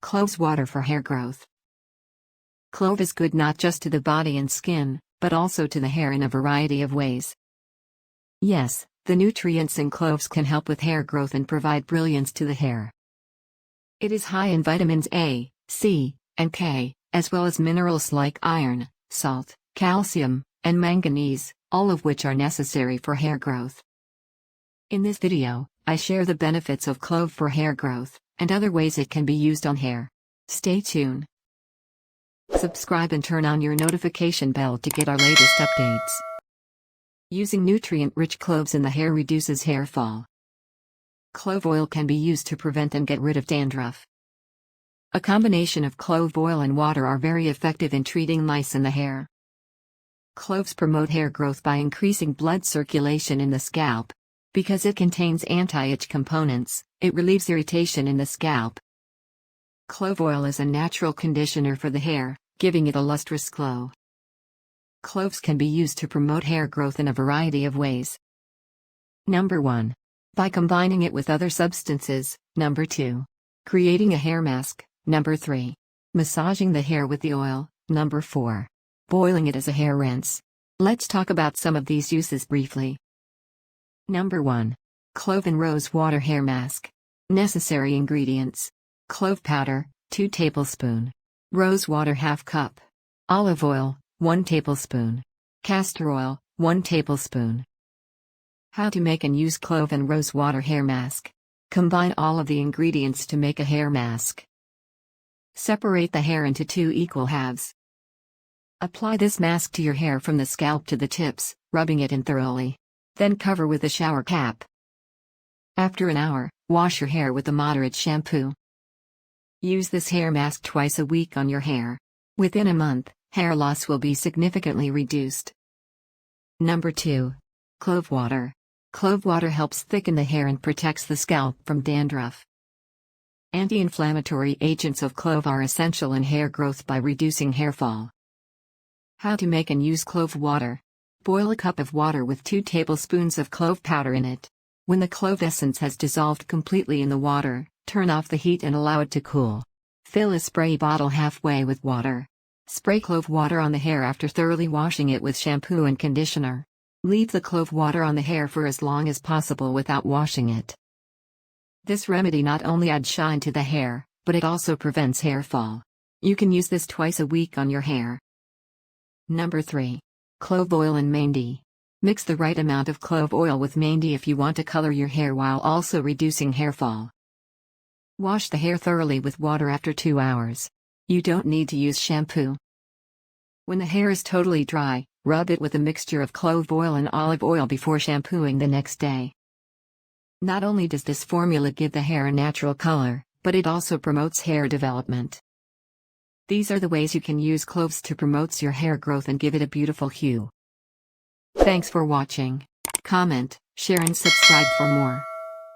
Cloves water for hair growth. Clove is good not just to the body and skin, but also to the hair in a variety of ways. Yes, the nutrients in cloves can help with hair growth and provide brilliance to the hair. It is high in vitamins A, C, and K, as well as minerals like iron, salt, calcium, and manganese, all of which are necessary for hair growth. In this video, I share the benefits of clove for hair growth, and other ways it can be used on hair. Stay tuned. Subscribe and turn on your notification bell to get our latest updates. Using nutrient-rich cloves in the hair reduces hair fall. Clove oil can be used to prevent and get rid of dandruff. A combination of clove oil and water are very effective in treating lice in the hair. Cloves promote hair growth by increasing blood circulation in the scalp. Because it contains anti-itch components, it relieves irritation in the scalp. Clove oil is a natural conditioner for the hair, giving it a lustrous glow. Cloves can be used to promote hair growth in a variety of ways. Number 1. By combining it with other substances. Number 2. Creating a hair mask. Number 3. Massaging the hair with the oil. Number 4. Boiling it as a hair rinse. Let's talk about some of these uses briefly. Number 1. Clove and rose water hair mask. Necessary ingredients: clove powder, 2 tablespoons. Rose water ½ cup. Olive oil, 1 tablespoon. Castor oil, 1 tablespoon. How to make and use clove and rose water hair mask. Combine all of the ingredients to make a hair mask. Separate the hair into 2 equal halves. Apply this mask to your hair from the scalp to the tips, rubbing it in thoroughly. Then cover with a shower cap. After an hour, wash your hair with a moderate shampoo. Use this hair mask twice a week on your hair. Within a month, hair loss will be significantly reduced. Number 2. Clove water. Clove water helps thicken the hair and protects the scalp from dandruff. Anti-inflammatory agents of clove are essential in hair growth by reducing hair fall. How to make and use clove water. Boil a cup of water with 2 tablespoons of clove powder in it. When the clove essence has dissolved completely in the water, turn off the heat and allow it to cool. Fill a spray bottle halfway with water. Spray clove water on the hair after thoroughly washing it with shampoo and conditioner. Leave the clove water on the hair for as long as possible without washing it. This remedy not only adds shine to the hair, but it also prevents hair fall. You can use this twice a week on your hair. Number 3. Clove oil and mehndi. Mix the right amount of clove oil with mehndi if you want to color your hair while also reducing hair fall. Wash the hair thoroughly with water after 2 hours. You don't need to use shampoo. When the hair is totally dry, rub it with a mixture of clove oil and olive oil before shampooing the next day. Not only does this formula give the hair a natural color, but it also promotes hair development. These are the ways you can use cloves to promote your hair growth and give it a beautiful hue. Thanks for watching. Comment, share and subscribe for more.